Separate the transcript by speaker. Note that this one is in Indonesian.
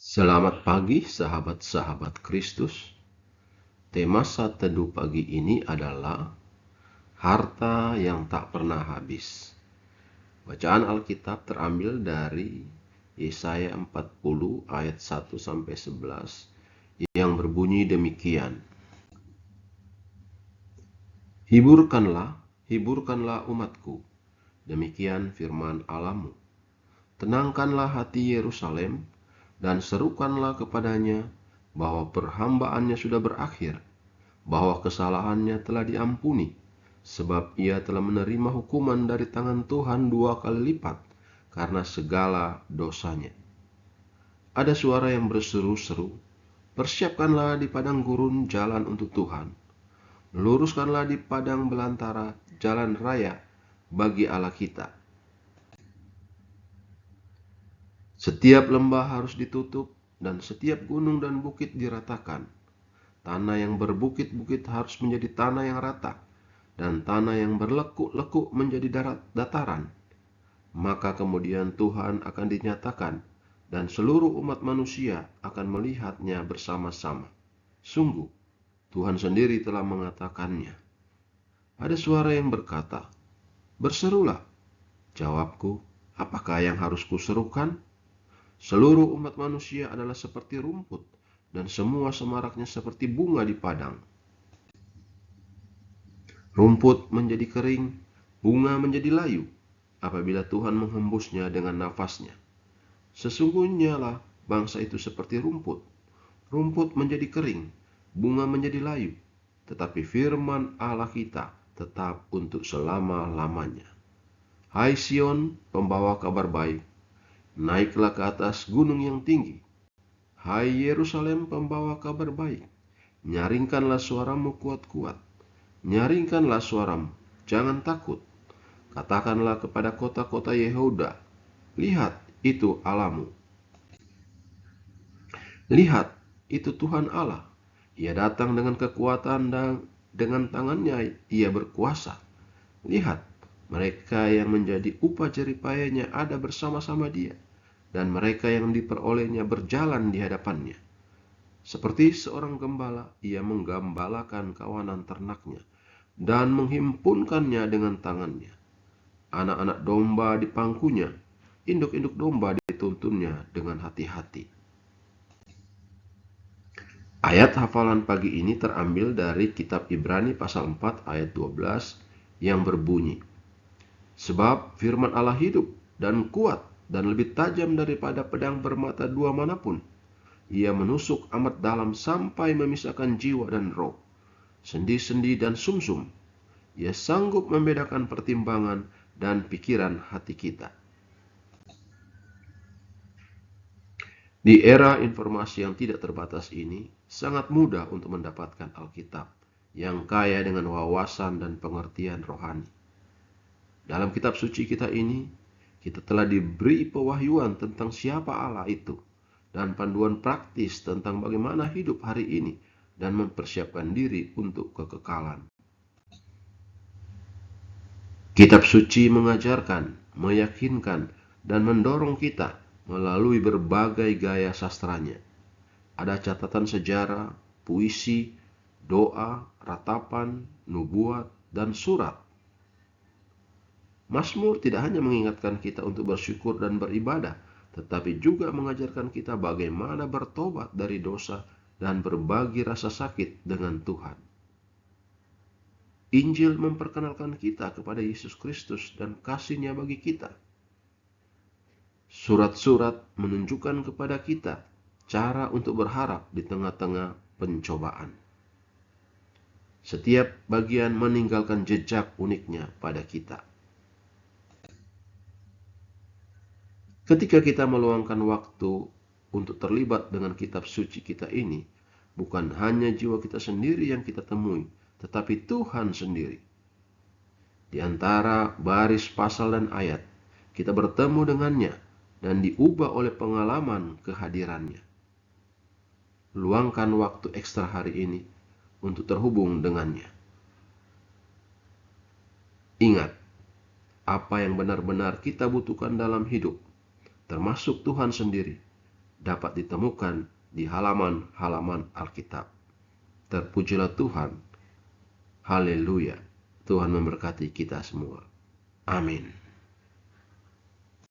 Speaker 1: Selamat pagi sahabat-sahabat Kristus. Tema saat teduh pagi ini adalah harta yang tak pernah habis. Bacaan Alkitab terambil dari Yesaya 40 ayat 1-11 yang berbunyi demikian. Hiburkanlah, hiburkanlah umatku. Demikian firman Allah-mu. Tenangkanlah hati Yerusalem dan serukanlah kepadanya bahwa perhambaannya sudah berakhir, bahwa kesalahannya telah diampuni, sebab ia telah menerima hukuman dari tangan Tuhan 2 kali lipat karena segala dosanya. Ada suara yang berseru-seru, persiapkanlah di padang gurun jalan untuk Tuhan. Luruskanlah di padang belantara jalan raya bagi Allah kita. Setiap lembah harus ditutup dan setiap gunung dan bukit diratakan. Tanah yang berbukit-bukit harus menjadi tanah yang rata, dan tanah yang berlekuk-lekuk menjadi dataran. Maka kemudian Tuhan akan dinyatakan, dan seluruh umat manusia akan melihatnya bersama-sama. Sungguh, Tuhan sendiri telah mengatakannya. Ada suara yang berkata, "Berserulah." Jawabku, apakah yang harus kuserukan? Seluruh umat manusia adalah seperti rumput, dan semua semaraknya seperti bunga di padang. Rumput menjadi kering, bunga menjadi layu, apabila Tuhan menghembusnya dengan nafasnya. Sesungguhnya lah bangsa itu seperti rumput. Rumput menjadi kering, bunga menjadi layu, tetapi firman Allah kita tetap untuk selama-lamanya. Hai Sion, pembawa kabar baik, naiklah ke atas gunung yang tinggi. Hai Yerusalem, pembawa kabar baik, nyaringkanlah suaramu kuat-kuat. Nyaringkanlah suaramu, jangan takut. Katakanlah kepada kota-kota Yehuda, lihat, itu Allahmu. Lihat, itu Tuhan Allah. Ia datang dengan kekuatan dan dengan tangannya ia berkuasa. Lihat, mereka yang menjadi upah jeripayanya ada bersama-sama dia, dan mereka yang diperolehnya berjalan di hadapannya. Seperti seorang gembala, ia menggambalakan kawanan ternaknya dan menghimpunkannya dengan tangannya. Anak-anak domba di pangkunya, induk-induk domba dituntunnya dengan hati-hati. Ayat hafalan pagi ini terambil dari kitab Ibrani pasal 4 ayat 12 yang berbunyi, sebab firman Allah hidup dan kuat dan lebih tajam daripada pedang bermata dua manapun. Ia menusuk amat dalam sampai memisahkan jiwa dan roh, sendi-sendi dan sumsum. Ia sanggup membedakan pertimbangan dan pikiran hati kita. Di era informasi yang tidak terbatas ini, sangat mudah untuk mendapatkan Alkitab yang kaya dengan wawasan dan pengertian rohani. Dalam kitab suci kita ini, kita telah diberi pewahyuan tentang siapa Allah itu dan panduan praktis tentang bagaimana hidup hari ini dan mempersiapkan diri untuk kekekalan. Kitab suci mengajarkan, meyakinkan, dan mendorong kita melalui berbagai gaya sastranya. Ada catatan sejarah, puisi, doa, ratapan, nubuat, dan surat. Mazmur tidak hanya mengingatkan kita untuk bersyukur dan beribadah, tetapi juga mengajarkan kita bagaimana bertobat dari dosa dan berbagi rasa sakit dengan Tuhan. Injil memperkenalkan kita kepada Yesus Kristus dan kasih-Nya bagi kita. Surat-surat menunjukkan kepada kita cara untuk berharap di tengah-tengah pencobaan. Setiap bagian meninggalkan jejak uniknya pada kita. Ketika kita meluangkan waktu untuk terlibat dengan kitab suci kita ini, bukan hanya jiwa kita sendiri yang kita temui, tetapi Tuhan sendiri. Di antara baris pasal dan ayat, kita bertemu dengannya dan diubah oleh pengalaman kehadirannya. Luangkan waktu ekstra hari ini untuk terhubung dengannya. Ingat, apa yang benar-benar kita butuhkan dalam hidup, termasuk Tuhan sendiri, dapat ditemukan di halaman-halaman Alkitab. Terpujilah Tuhan. Haleluya. Tuhan memberkati kita semua. Amin.